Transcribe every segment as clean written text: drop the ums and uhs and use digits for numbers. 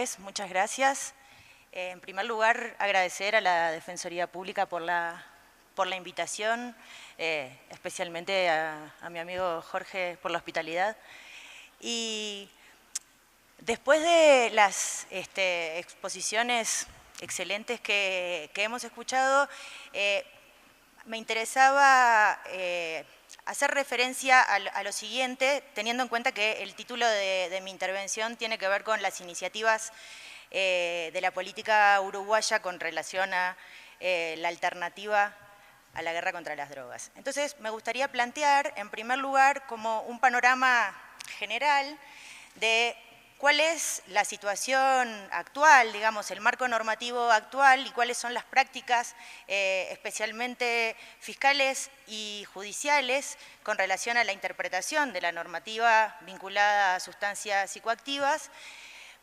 tardes, muchas gracias. En primer lugar, agradecer a la Defensoría Pública por la invitación, especialmente a mi amigo Jorge por la hospitalidad. Y después de las exposiciones excelentes que hemos escuchado, me interesaba hacer referencia a lo siguiente, teniendo en cuenta que el título de mi intervención tiene que ver con las iniciativas de la política uruguaya con relación a la alternativa a la guerra contra las drogas. Entonces, me gustaría plantear, en primer lugar, como un panorama general de cuál es la situación actual, digamos, el marco normativo actual y cuáles son las prácticas, especialmente fiscales y judiciales, con relación a la interpretación de la normativa vinculada a sustancias psicoactivas,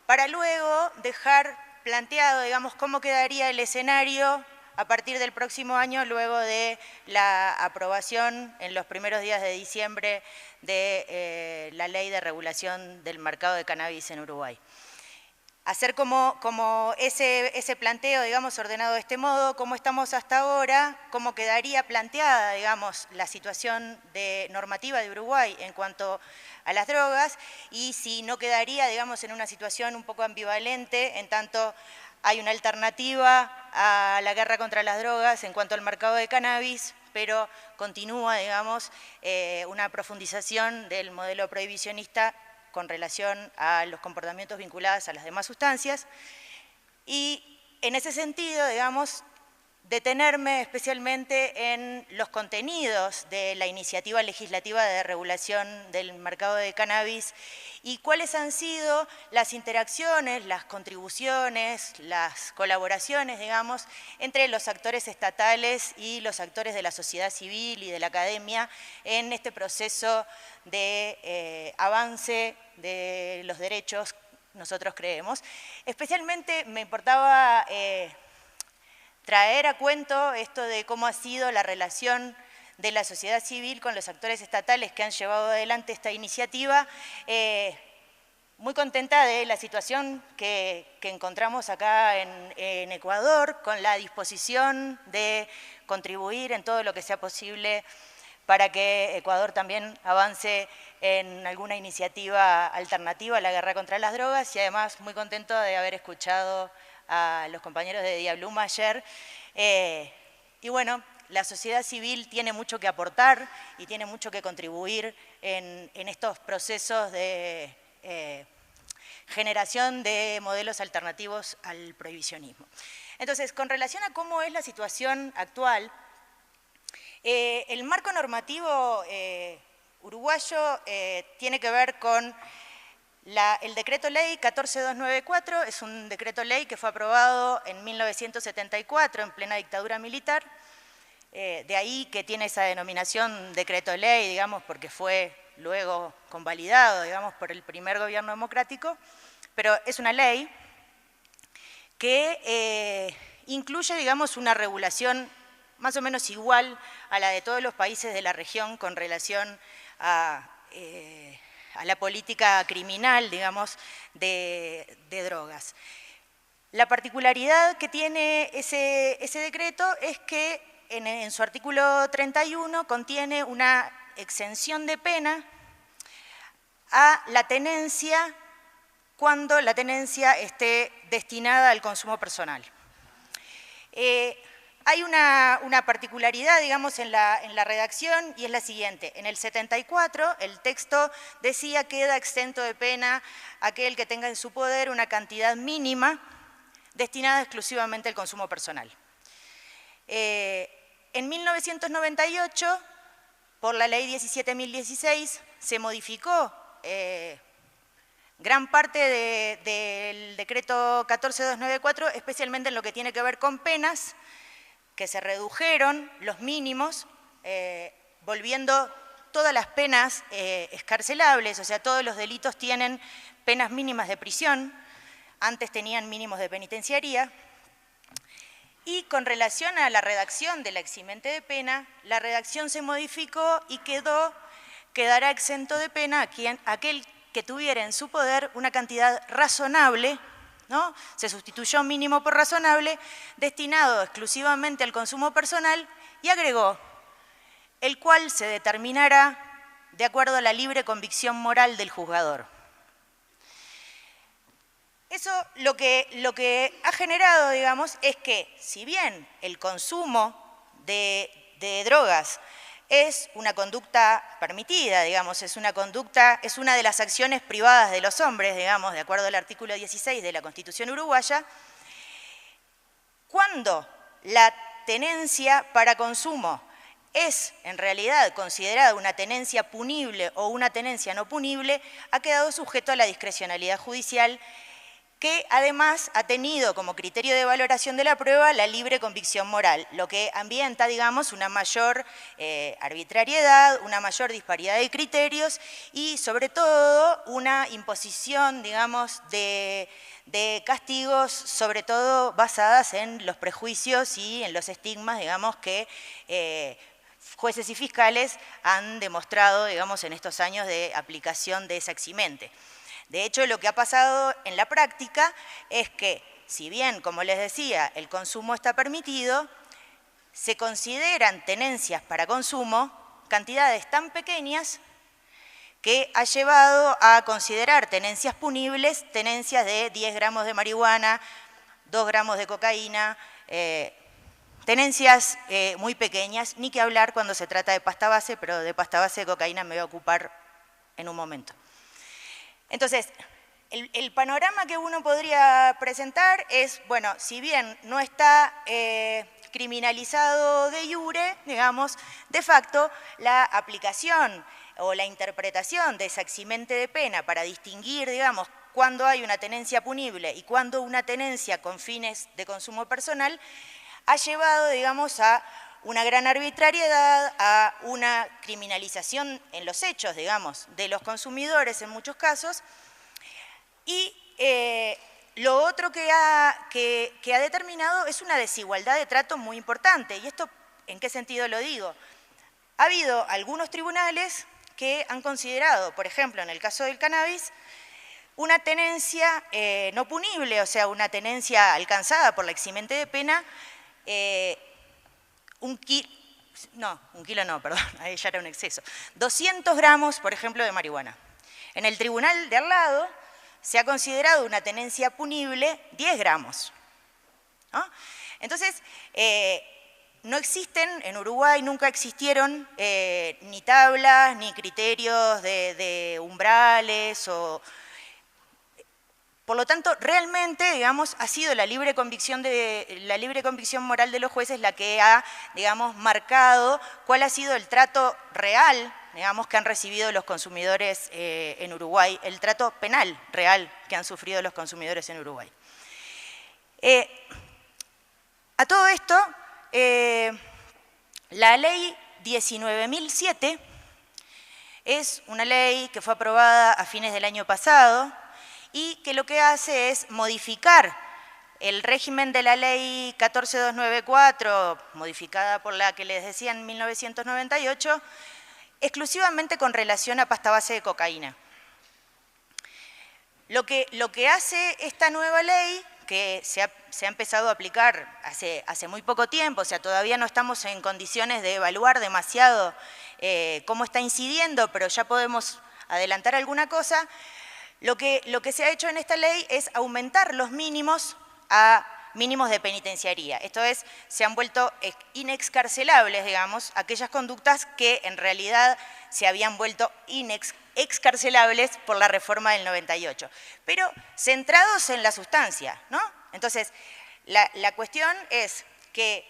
para luego dejar planteado, digamos, cómo quedaría el escenario a partir del próximo año, luego de la aprobación en los primeros días de diciembre de la Ley de Regulación del Mercado de Cannabis en Uruguay. Hacer como ese planteo, digamos, ordenado de este modo, cómo estamos hasta ahora, cómo quedaría planteada, digamos, la situación normativa de Uruguay en cuanto a las drogas y si no quedaría, digamos, en una situación un poco ambivalente, en tanto hay una alternativa a la guerra contra las drogas en cuanto al mercado de cannabis, pero continúa, digamos, una profundización del modelo prohibicionista con relación a los comportamientos vinculados a las demás sustancias. Y en ese sentido, digamos, detenerme especialmente en los contenidos de la iniciativa legislativa de regulación del mercado de cannabis y cuáles han sido las interacciones, las contribuciones, las colaboraciones, digamos, entre los actores estatales y los actores de la sociedad civil y de la academia en este proceso de avance de los derechos, nosotros creemos. Especialmente me importaba traer a cuento esto de cómo ha sido la relación de la sociedad civil con los actores estatales que han llevado adelante esta iniciativa. Muy contenta de la situación que encontramos acá en Ecuador, con la disposición de contribuir en todo lo que sea posible para que Ecuador también avance en alguna iniciativa alternativa a la guerra contra las drogas y además muy contento de haber escuchado a los compañeros de Diablum ayer. Y bueno, la sociedad civil tiene mucho que aportar y tiene mucho que contribuir en estos procesos de generación de modelos alternativos al prohibicionismo. Entonces, con relación a cómo es la situación actual, el marco normativo uruguayo tiene que ver con el decreto ley 14294, es un decreto ley que fue aprobado en 1974 en plena dictadura militar, de ahí que tiene esa denominación decreto ley, digamos, porque fue luego convalidado, digamos, por el primer gobierno democrático, pero es una ley que incluye, digamos, una regulación más o menos igual a la de todos los países de la región con relación a la política criminal, digamos, de drogas. La particularidad que tiene ese decreto es que en su artículo 31 contiene una exención de pena a la tenencia cuando la tenencia esté destinada al consumo personal. Hay una particularidad, digamos, en la redacción y es la siguiente. En el 74 el texto decía que queda exento de pena aquel que tenga en su poder una cantidad mínima destinada exclusivamente al consumo personal. En 1998, por la ley 17.016, se modificó gran parte del decreto 14294, especialmente en lo que tiene que ver con penas, que se redujeron los mínimos, volviendo todas las penas excarcelables, o sea, todos los delitos tienen penas mínimas de prisión, antes tenían mínimos de penitenciaría, y con relación a la redacción de la eximente de pena, la redacción se modificó y quedará exento de pena aquel que tuviera en su poder una cantidad razonable ¿no? Se sustituyó mínimo por razonable, destinado exclusivamente al consumo personal, y agregó, el cual se determinará de acuerdo a la libre convicción moral del juzgador. Eso lo que ha generado, digamos, es que si bien el consumo de drogas es una conducta permitida, digamos, es una de las acciones privadas de los hombres, digamos, de acuerdo al artículo 16 de la Constitución uruguaya, cuando la tenencia para consumo es en realidad considerada una tenencia punible o una tenencia no punible, ha quedado sujeto a la discrecionalidad judicial, que además ha tenido como criterio de valoración de la prueba la libre convicción moral, lo que ambienta, digamos, una mayor arbitrariedad, una mayor disparidad de criterios y, sobre todo, una imposición, digamos, de castigos, sobre todo basadas en los prejuicios y en los estigmas, digamos, que jueces y fiscales han demostrado, digamos, en estos años de aplicación de esa eximente. De hecho, lo que ha pasado en la práctica es que, si bien, como les decía, el consumo está permitido, se consideran tenencias para consumo cantidades tan pequeñas que ha llevado a considerar tenencias punibles, tenencias de 10 gramos de marihuana, 2 gramos de cocaína, tenencias muy pequeñas, ni que hablar cuando se trata de pasta base, pero de pasta base de cocaína me voy a ocupar en un momento. Entonces, el panorama que uno podría presentar es, bueno, si bien no está criminalizado de iure, digamos, de facto, la aplicación o la interpretación de esa eximente de pena para distinguir, digamos, cuándo hay una tenencia punible y cuándo una tenencia con fines de consumo personal, ha llevado, digamos, a una gran arbitrariedad, a una criminalización en los hechos, digamos, de los consumidores en muchos casos. Y lo otro que ha determinado es una desigualdad de trato muy importante. ¿Y esto en qué sentido lo digo? Ha habido algunos tribunales que han considerado, por ejemplo, en el caso del cannabis, una tenencia no punible, o sea, una tenencia alcanzada por la eximente de pena, un kilo no, perdón, ahí ya era un exceso. 200 gramos, por ejemplo, de marihuana. En el tribunal de al lado se ha considerado una tenencia punible 10 gramos. ¿No? Entonces, no existen, en Uruguay nunca existieron ni tablas, ni criterios de umbrales o... Por lo tanto, realmente, digamos, ha sido la libre convicción moral de los jueces la que ha, digamos, marcado cuál ha sido el trato real, digamos, que han recibido los consumidores en Uruguay, el trato penal real que han sufrido los consumidores en Uruguay. A todo esto, la ley 19.007 es una ley que fue aprobada a fines del año pasado, y que lo que hace es modificar el régimen de la ley 14294, modificada por la que les decía en 1998, exclusivamente con relación a pasta base de cocaína. Lo que hace esta nueva ley, que se ha empezado a aplicar hace muy poco tiempo, o sea, todavía no estamos en condiciones de evaluar demasiado cómo está incidiendo, pero ya podemos adelantar alguna cosa. Lo que se ha hecho en esta ley es aumentar los mínimos a mínimos de penitenciaría. Esto es, se han vuelto inexcarcelables, digamos, aquellas conductas que en realidad se habían vuelto excarcelables por la reforma del 98, pero centrados en la sustancia, ¿no? Entonces, la cuestión es que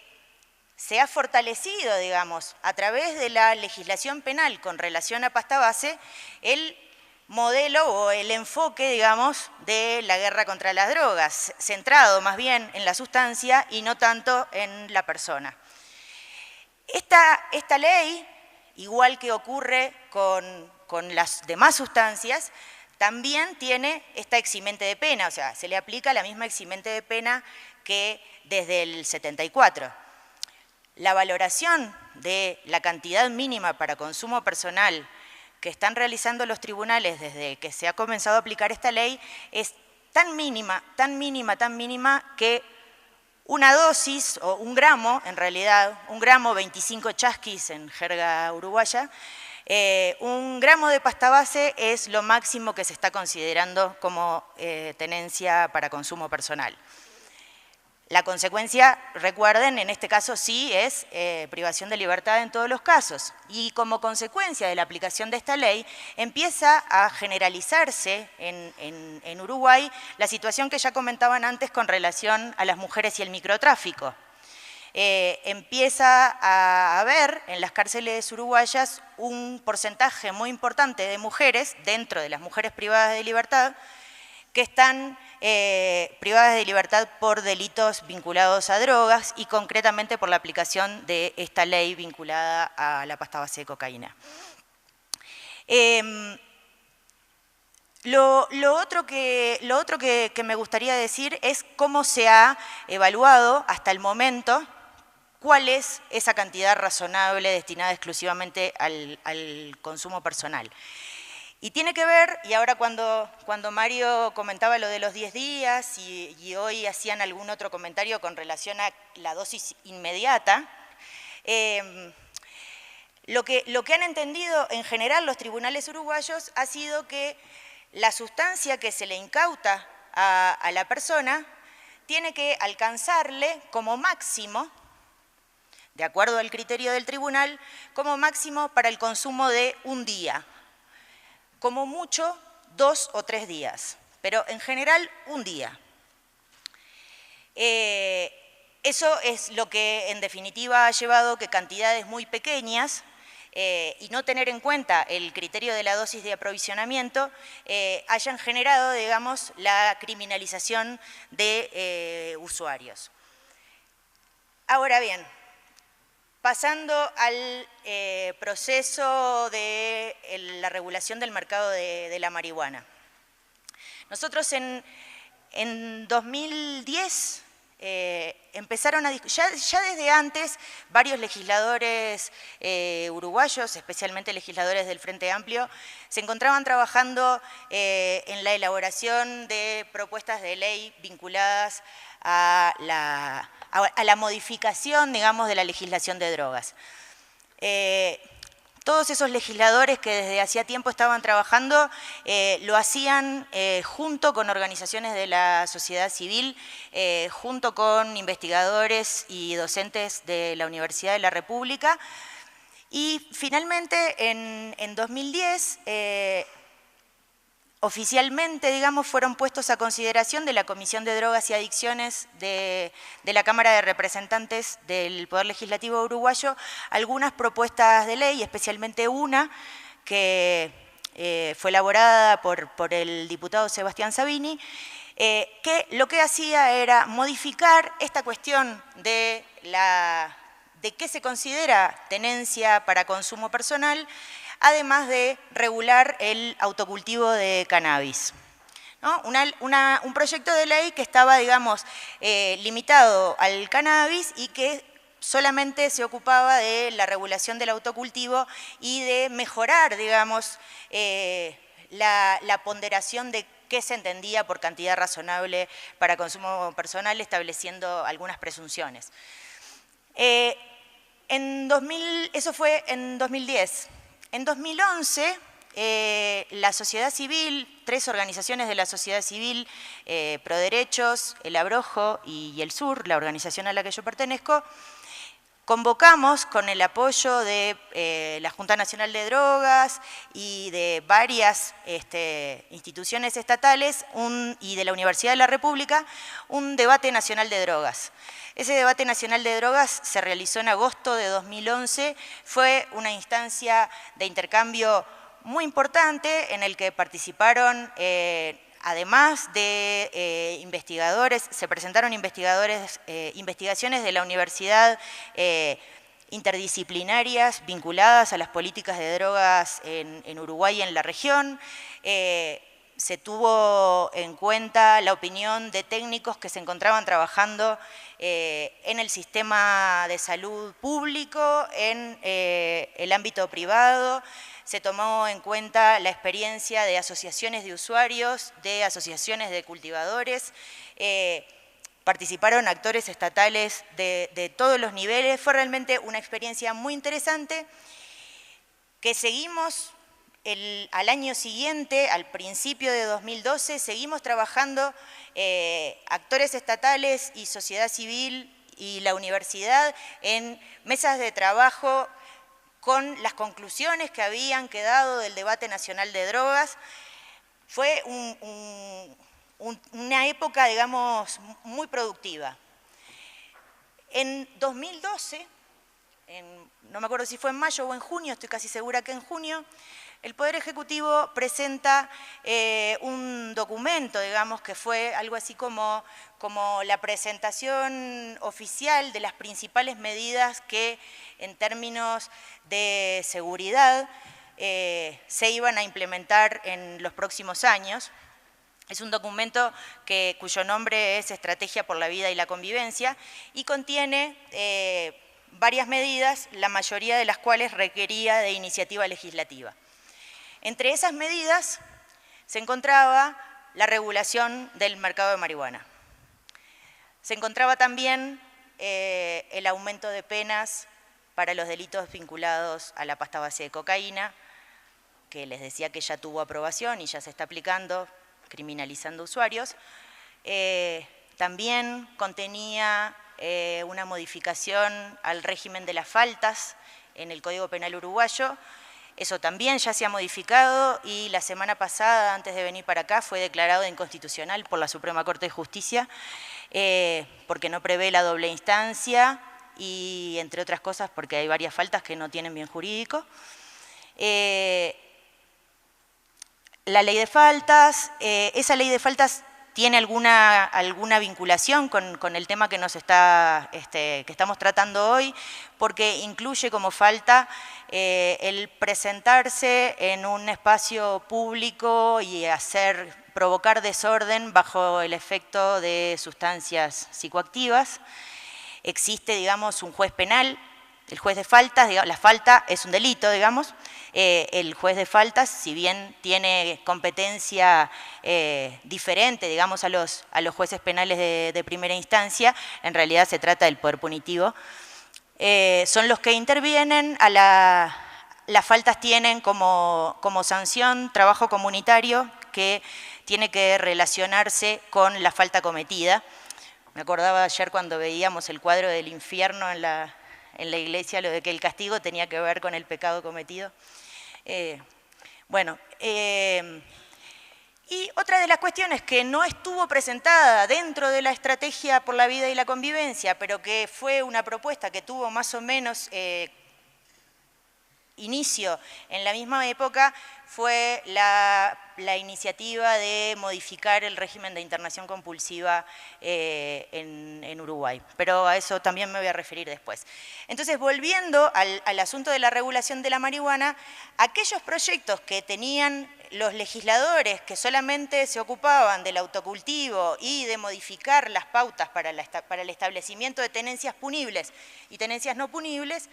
se ha fortalecido, digamos, a través de la legislación penal con relación a pasta base, el modelo o el enfoque, digamos, de la guerra contra las drogas, centrado más bien en la sustancia y no tanto en la persona. Esta ley, igual que ocurre con las demás sustancias, también tiene esta eximente de pena, o sea, se le aplica la misma eximente de pena que desde el 74. La valoración de la cantidad mínima para consumo personal que están realizando los tribunales desde que se ha comenzado a aplicar esta ley es tan mínima, tan mínima, tan mínima que una dosis, o un gramo, en realidad, un gramo, 25 chasquis en jerga uruguaya, un gramo de pasta base es lo máximo que se está considerando como tenencia para consumo personal. La consecuencia, recuerden, en este caso sí es privación de libertad en todos los casos. Y como consecuencia de la aplicación de esta ley, empieza a generalizarse en Uruguay la situación que ya comentaban antes con relación a las mujeres y el microtráfico. Empieza a haber en las cárceles uruguayas un porcentaje muy importante de mujeres, dentro de las mujeres privadas de libertad, que están privadas de libertad por delitos vinculados a drogas y concretamente por la aplicación de esta ley vinculada a la pasta base de cocaína. Lo otro que me gustaría decir es cómo se ha evaluado hasta el momento cuál es esa cantidad razonable destinada exclusivamente al consumo personal. Y tiene que ver, y ahora cuando Mario comentaba lo de los 10 días y hoy hacían algún otro comentario con relación a la dosis inmediata, lo que han entendido en general los tribunales uruguayos ha sido que la sustancia que se le incauta a la persona tiene que alcanzarle como máximo, de acuerdo al criterio del tribunal, como máximo para el consumo de un día. Como mucho 2 o 3 días, pero en general un día. Eso es lo que en definitiva ha llevado que cantidades muy pequeñas y no tener en cuenta el criterio de la dosis de aprovisionamiento hayan generado, digamos, la criminalización de usuarios. Ahora bien, pasando al proceso de la regulación del mercado de la marihuana. Nosotros en 2010 empezaron a discutir, ya desde antes varios legisladores uruguayos, especialmente legisladores del Frente Amplio, se encontraban trabajando en la elaboración de propuestas de ley vinculadas a la modificación, digamos, de la legislación de drogas. Todos esos legisladores que desde hacía tiempo estaban trabajando lo hacían junto con organizaciones de la sociedad civil, junto con investigadores y docentes de la Universidad de la República. Y finalmente en 2010 oficialmente, digamos, fueron puestos a consideración de la Comisión de Drogas y Adicciones de la Cámara de Representantes del Poder Legislativo uruguayo algunas propuestas de ley, especialmente una que fue elaborada por el diputado Sebastián Sabini, que lo que hacía era modificar esta cuestión de qué se considera tenencia para consumo personal, además de regular el autocultivo de cannabis, ¿no? Un proyecto de ley que estaba, digamos, limitado al cannabis y que solamente se ocupaba de la regulación del autocultivo y de mejorar, digamos, la ponderación de qué se entendía por cantidad razonable para consumo personal, estableciendo algunas presunciones. Eso fue en 2010. En 2011, la sociedad civil, 3 organizaciones de la sociedad civil, Proderechos, El Abrojo y El Sur, la organización a la que yo pertenezco, convocamos con el apoyo de la Junta Nacional de Drogas y de varias instituciones estatales y de la Universidad de la República, un debate nacional de drogas. Ese debate nacional de drogas se realizó en agosto de 2011, fue una instancia de intercambio muy importante en el que participaron, además de investigadores, se presentaron investigaciones de la universidad interdisciplinarias vinculadas a las políticas de drogas en Uruguay y en la región, se tuvo en cuenta la opinión de técnicos que se encontraban trabajando en el sistema de salud público, en el ámbito privado. Se tomó en cuenta la experiencia de asociaciones de usuarios, de asociaciones de cultivadores. Participaron actores estatales de todos los niveles. Fue realmente una experiencia muy interesante que seguimos al año siguiente, al principio de 2012, seguimos trabajando actores estatales y sociedad civil y la universidad en mesas de trabajo con las conclusiones que habían quedado del debate nacional de drogas. Fue una época, digamos, muy productiva. En 2012, no me acuerdo si fue en mayo o en junio, estoy casi segura que en junio, el Poder Ejecutivo presenta un documento, digamos, que fue algo así como la presentación oficial de las principales medidas que en términos de seguridad se iban a implementar en los próximos años. Es un documento cuyo nombre es Estrategia por la Vida y la Convivencia y contiene varias medidas, la mayoría de las cuales requería de iniciativa legislativa. Entre esas medidas se encontraba la regulación del mercado de marihuana. Se encontraba también el aumento de penas para los delitos vinculados a la pasta base de cocaína, que les decía que ya tuvo aprobación y ya se está aplicando, criminalizando usuarios. También contenía una modificación al régimen de las faltas en el Código Penal uruguayo. Eso también ya se ha modificado y la semana pasada, antes de venir para acá, fue declarado inconstitucional por la Suprema Corte de Justicia porque no prevé la doble instancia y, entre otras cosas, porque hay varias faltas que no tienen bien jurídico. La ley de faltas, esa ley de faltas tiene alguna vinculación con el tema que que estamos tratando hoy, porque incluye como falta el presentarse en un espacio público y provocar desorden bajo el efecto de sustancias psicoactivas. Existe, digamos, un juez penal, el juez de faltas, la falta es un delito, digamos. El juez de faltas, si bien tiene competencia diferente, digamos, a los jueces penales de primera instancia, en realidad se trata del poder punitivo, son los que intervienen. Las faltas tienen como sanción trabajo comunitario que tiene que relacionarse con la falta cometida. Me acordaba ayer cuando veíamos el cuadro del infierno en la iglesia, lo de que el castigo tenía que ver con el pecado cometido. Y otra de las cuestiones que no estuvo presentada dentro de la Estrategia por la Vida y la Convivencia, pero que fue una propuesta que tuvo más o menos inicio en la misma época, fue la iniciativa de modificar el régimen de internación compulsiva en Uruguay. Pero a eso también me voy a referir después. Entonces, volviendo al asunto de la regulación de la marihuana, aquellos proyectos que tenían los legisladores que solamente se ocupaban del autocultivo y de modificar las pautas para el establecimiento de tenencias punibles y tenencias no punibles,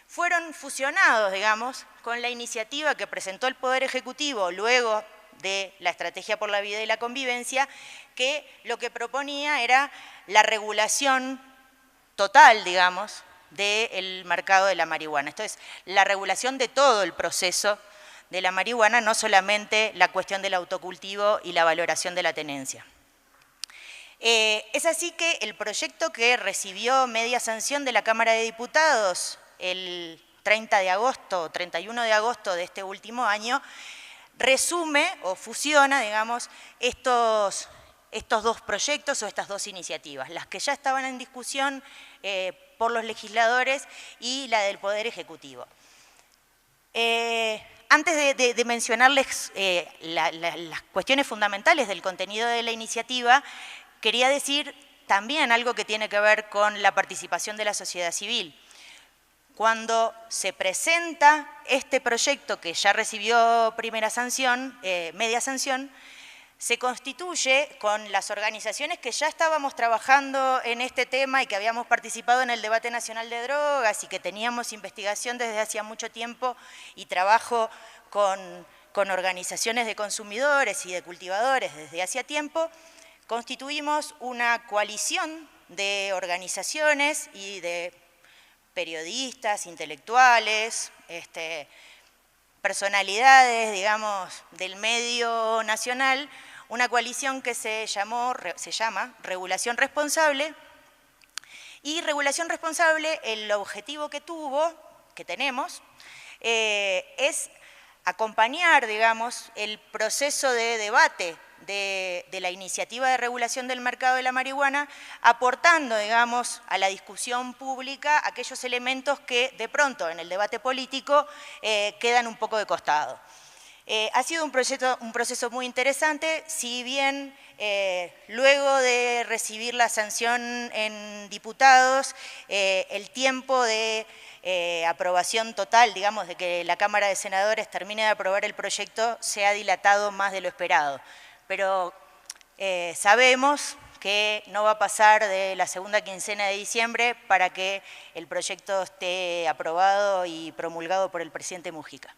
fueron fusionados, digamos, con la iniciativa que presentó el Poder Ejecutivo luego de la Estrategia por la Vida y la Convivencia, que lo que proponía era la regulación total, digamos, del mercado de la marihuana. Esto es, la regulación de todo el proceso de la marihuana, no solamente la cuestión del autocultivo y la valoración de la tenencia. Es así que el proyecto que recibió media sanción de la Cámara de Diputados el 30 de agosto, 31 de agosto de este último año, resume o fusiona, digamos, estos dos proyectos o estas dos iniciativas, las que ya estaban en discusión por los legisladores y la del Poder Ejecutivo. Antes de mencionarles las cuestiones fundamentales del contenido de la iniciativa, quería decir también algo que tiene que ver con la participación de la sociedad civil. Cuando se presenta este proyecto que ya recibió primera sanción, media sanción, se constituye con las organizaciones que ya estábamos trabajando en este tema y que habíamos participado en el debate nacional de drogas y que teníamos investigación desde hacía mucho tiempo y trabajo con organizaciones de consumidores y de cultivadores desde hacía tiempo, constituimos una coalición de organizaciones y de periodistas, intelectuales, personalidades, digamos, del medio nacional, una coalición que se llama Regulación Responsable. Y Regulación Responsable, el objetivo que tenemos, es acompañar, digamos, el proceso de debate de la iniciativa de regulación del mercado de la marihuana, aportando, digamos, a la discusión pública aquellos elementos que de pronto en el debate político quedan un poco de costado. Ha sido un proceso muy interesante, si bien luego de recibir la sanción en diputados, el tiempo de aprobación total, digamos, de que la Cámara de Senadores termine de aprobar el proyecto, se ha dilatado más de lo esperado. Pero sabemos que no va a pasar de la segunda quincena de diciembre para que el proyecto esté aprobado y promulgado por el presidente Mujica.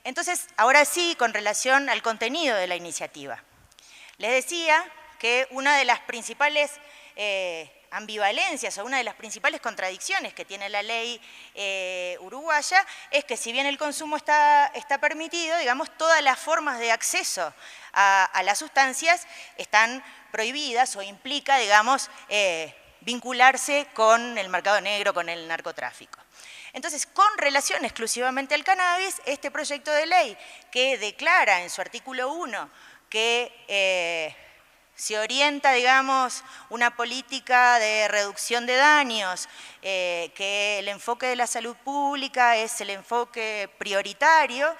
Entonces, ahora sí, con relación al contenido de la iniciativa. Les decía que una de las principales ambivalencias o una de las principales contradicciones que tiene la ley uruguaya es que si bien el consumo está permitido, digamos, todas las formas de acceso a las sustancias están prohibidas o implica, digamos, vincularse con el mercado negro, con el narcotráfico. Entonces, con relación exclusivamente al cannabis, este proyecto de ley que declara en su artículo 1 que se orienta, digamos, una política de reducción de daños, que el enfoque de la salud pública es el enfoque prioritario,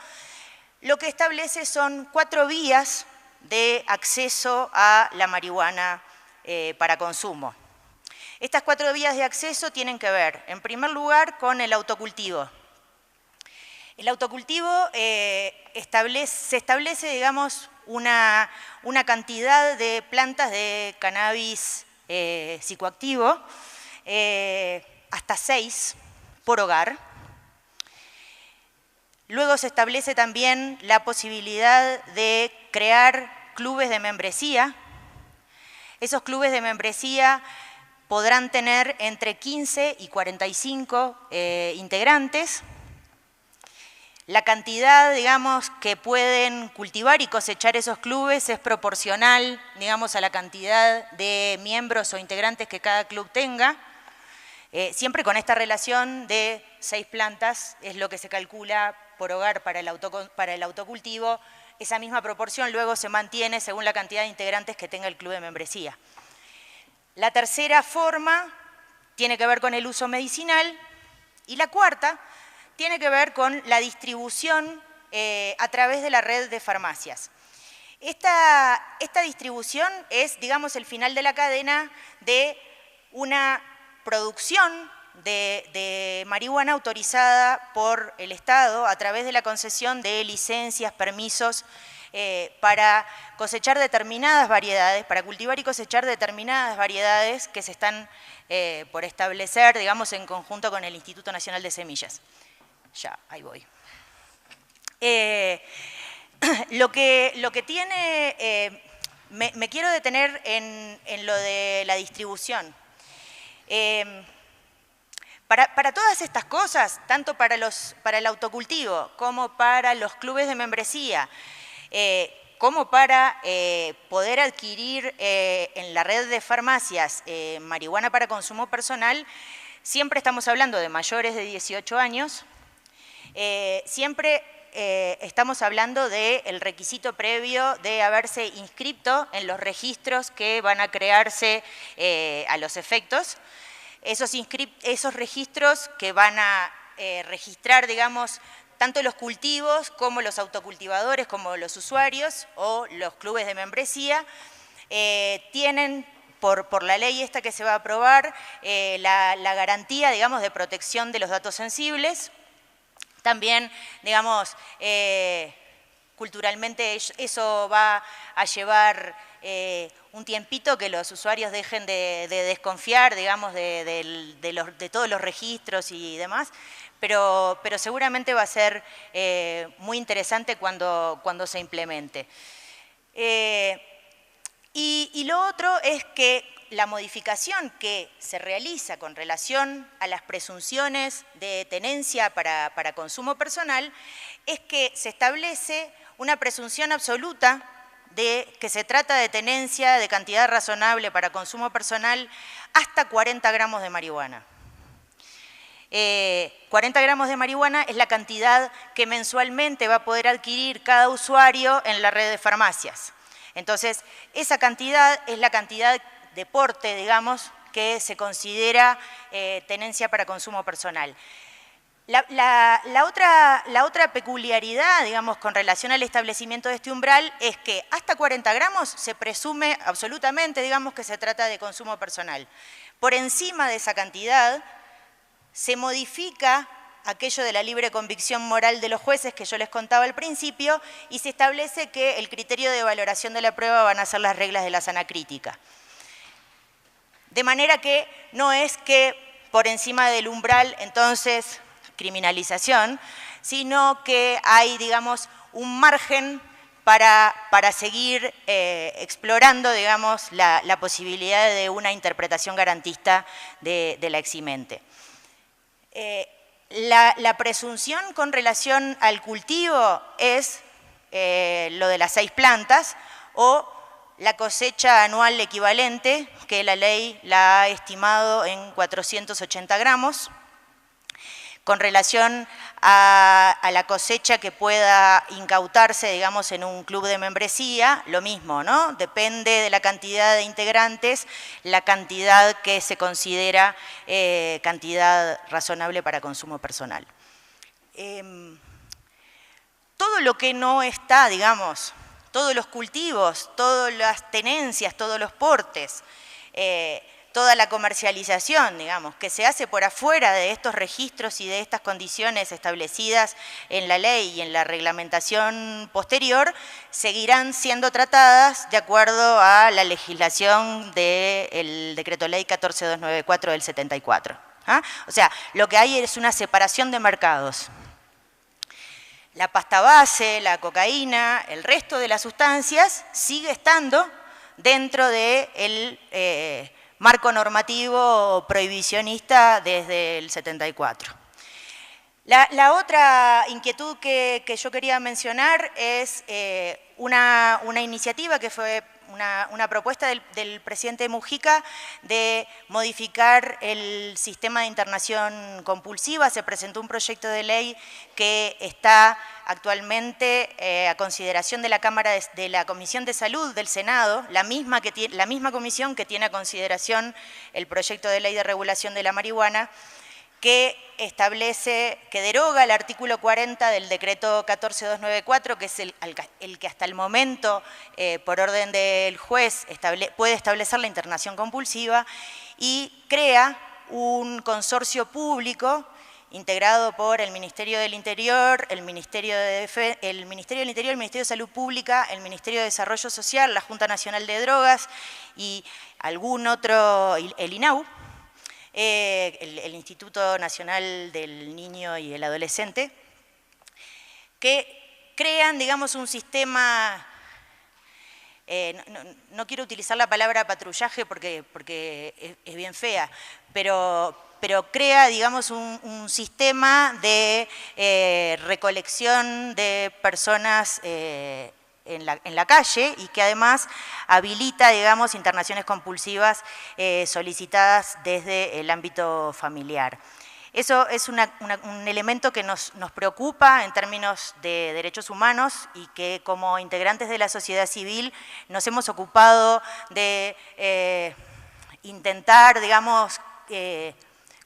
lo que establece son 4 vías de acceso a la marihuana para consumo. Estas 4 vías de acceso tienen que ver, en primer lugar, con el autocultivo. El autocultivo se establece, digamos, una cantidad de plantas de cannabis psicoactivo, hasta 6 por hogar. Luego se establece también la posibilidad de crear clubes de membresía. Esos clubes de membresía podrán tener entre 15 y 45 integrantes. La cantidad, digamos, que pueden cultivar y cosechar esos clubes es proporcional, digamos, a la cantidad de miembros o integrantes que cada club tenga. Siempre con esta relación de 6 plantas es lo que se calcula por hogar para el autocultivo. Esa misma proporción luego se mantiene según la cantidad de integrantes que tenga el club de membresía. La tercera forma tiene que ver con el uso medicinal y la cuarta tiene que ver con la distribución a través de la red de farmacias. Esta distribución es, digamos, el final de la cadena de una producción de marihuana autorizada por el Estado a través de la concesión de licencias, permisos, para cosechar determinadas variedades, para cultivar y cosechar determinadas variedades que se están por establecer, digamos, en conjunto con el Instituto Nacional de Semillas. Ya, ahí voy. Lo que tiene, me quiero detener en lo de la distribución. Para todas estas cosas, tanto para el autocultivo como para los clubes de membresía, como para poder adquirir en la red de farmacias marihuana para consumo personal, siempre estamos hablando de mayores de 18 años, siempre estamos hablando del requisito previo de haberse inscrito en los registros que van a crearse a los efectos. Esos registros que van a registrar, digamos, tanto los cultivos como los autocultivadores, como los usuarios o los clubes de membresía, tienen, por la ley esta que se va a aprobar, la garantía, digamos, de protección de los datos sensibles. También, digamos, culturalmente eso va a llevar un tiempito que los usuarios dejen de desconfiar, digamos, de todos los registros y demás, pero seguramente va a ser muy interesante cuando se implemente. Y lo otro es que la modificación que se realiza con relación a las presunciones de tenencia para consumo personal es que se establece una presunción absoluta de que se trata de tenencia de cantidad razonable para consumo personal hasta 40 gramos de marihuana. 40 gramos de marihuana es la cantidad que mensualmente va a poder adquirir cada usuario en la red de farmacias. Entonces, esa cantidad es la cantidad de porte, digamos, que se considera tenencia para consumo personal. La otra peculiaridad, digamos, con relación al establecimiento de este umbral es que hasta 40 gramos se presume absolutamente, digamos, que se trata de consumo personal. Por encima de esa cantidad se modifica aquello de la libre convicción moral de los jueces que yo les contaba al principio y se establece que el criterio de valoración de la prueba van a ser las reglas de la sana crítica. De manera que no es que por encima del umbral, entonces, criminalización, sino que hay, digamos, un margen para seguir explorando, digamos, la posibilidad de una interpretación garantista de la eximente. La presunción con relación al cultivo es lo de las 6 plantas o la cosecha anual equivalente, que la ley la ha estimado en 480 gramos. Con relación a la cosecha que pueda incautarse, digamos, en un club de membresía, lo mismo, ¿no? Depende de la cantidad de integrantes, la cantidad que se considera cantidad razonable para consumo personal. Todo lo que no está, digamos, todos los cultivos, todas las tenencias, todos los portes, toda la comercialización, digamos, que se hace por afuera de estos registros y de estas condiciones establecidas en la ley y en la reglamentación posterior, seguirán siendo tratadas de acuerdo a la legislación del Decreto Ley 14294 del 74. ¿Ah? O sea, lo que hay es una separación de mercados. La pasta base, la cocaína, el resto de las sustancias sigue estando dentro del marco normativo prohibicionista desde el 74. La otra inquietud que yo quería mencionar es una iniciativa que fue una propuesta del presidente Mujica de modificar el sistema de internación compulsiva. Se presentó un proyecto de ley que está actualmente a consideración de la Cámara de la Comisión de Salud del Senado, la misma comisión que tiene a consideración el proyecto de ley de regulación de la marihuana, que establece, que deroga el artículo 40 del decreto 14294, que es el que hasta el momento, por orden del juez, puede establecer la internación compulsiva, y crea un consorcio público integrado por el Ministerio del Interior, el Ministerio del Interior, el Ministerio de Salud Pública, el Ministerio de Desarrollo Social, la Junta Nacional de Drogas y algún otro, el INAU, el Instituto Nacional del Niño y el Adolescente, que crean, digamos, un sistema, no quiero utilizar la palabra patrullaje porque es bien fea, pero crea, digamos, un sistema de recolección de personas en la calle y que además habilita, digamos, internaciones compulsivas solicitadas desde el ámbito familiar. Eso es un elemento que nos preocupa en términos de derechos humanos y que como integrantes de la sociedad civil nos hemos ocupado de intentar, digamos,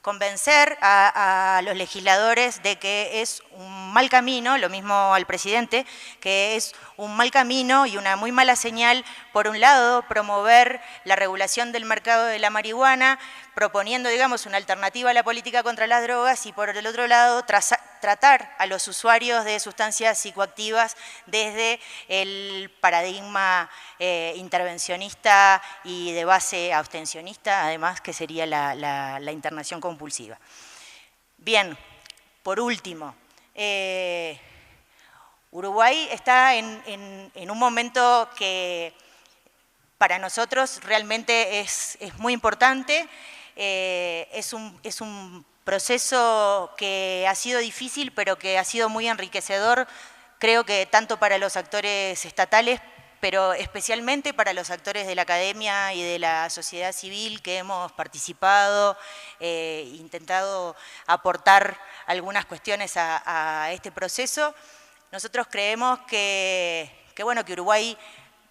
convencer a los legisladores de que es un mal camino, lo mismo al presidente, que es un mal camino y una muy mala señal, por un lado, promover la regulación del mercado de la marihuana, proponiendo, digamos, una alternativa a la política contra las drogas, y por el otro lado, tratar a los usuarios de sustancias psicoactivas desde el paradigma intervencionista y de base abstencionista, además, que sería la internación compulsiva. Bien, por último, Uruguay está en un momento que para nosotros realmente es muy importante. Es un proceso que ha sido difícil, pero que ha sido muy enriquecedor, creo que tanto para los actores estatales, pero especialmente para los actores de la academia y de la sociedad civil que hemos participado, intentado aportar algunas cuestiones a este proceso. Nosotros creemos que Uruguay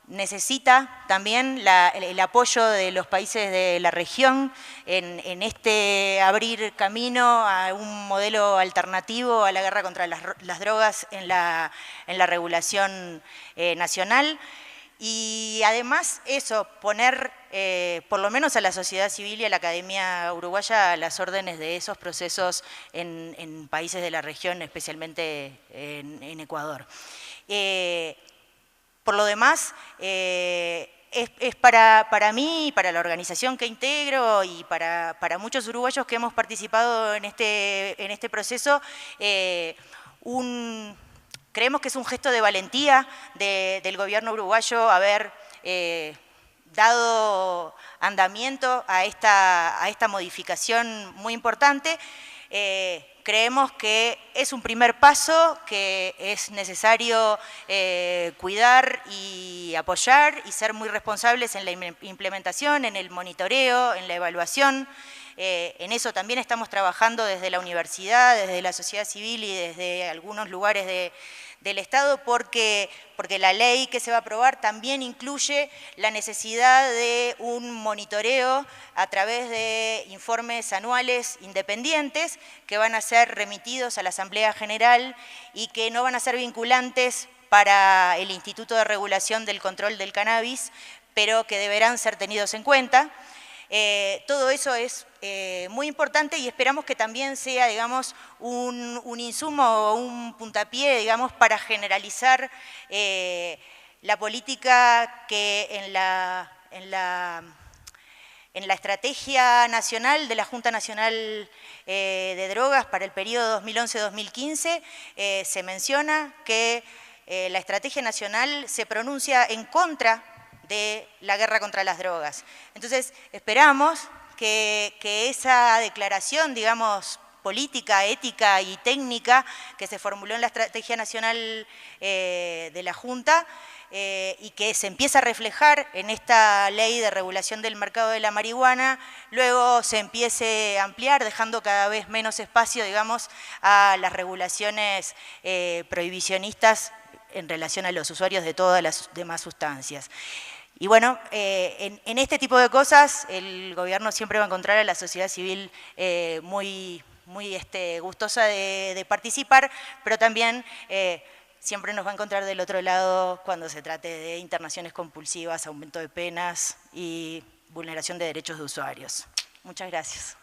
necesita también el apoyo de los países de la región en este abrir camino a un modelo alternativo a la guerra contra las drogas en la regulación nacional. Y además eso, poner por lo menos a la sociedad civil y a la academia uruguaya a las órdenes de esos procesos en países de la región, especialmente en Ecuador. Por lo demás, es para mí, para la organización que integro y para muchos uruguayos que hemos participado en este proceso, creemos que es un gesto de valentía del gobierno uruguayo haber dado andamiento a esta modificación muy importante. Creemos que es un primer paso, que es necesario cuidar y apoyar y ser muy responsables en la implementación, en el monitoreo, en la evaluación. En eso también estamos trabajando desde la universidad, desde la sociedad civil y desde algunos lugares del Estado, porque la ley que se va a aprobar también incluye la necesidad de un monitoreo a través de informes anuales independientes que van a ser remitidos a la Asamblea General y que no van a ser vinculantes para el Instituto de Regulación del Control del Cannabis, pero que deberán ser tenidos en cuenta. Todo eso es muy importante y esperamos que también sea, digamos, un insumo o un puntapié, digamos, para generalizar la política que en la estrategia nacional de la Junta Nacional de Drogas para el periodo 2011-2015 se menciona que la estrategia nacional se pronuncia en contra de la guerra contra las drogas. Entonces, esperamos que esa declaración, digamos, política, ética y técnica que se formuló en la Estrategia Nacional de la Junta y que se empieza a reflejar en esta ley de regulación del mercado de la marihuana, luego se empiece a ampliar, dejando cada vez menos espacio, digamos, a las regulaciones prohibicionistas en relación a los usuarios de todas las demás sustancias. Y bueno, en este tipo de cosas el gobierno siempre va a encontrar a la sociedad civil muy gustosa de participar, pero también siempre nos va a encontrar del otro lado cuando se trate de internaciones compulsivas, aumento de penas y vulneración de derechos de usuarios. Muchas gracias.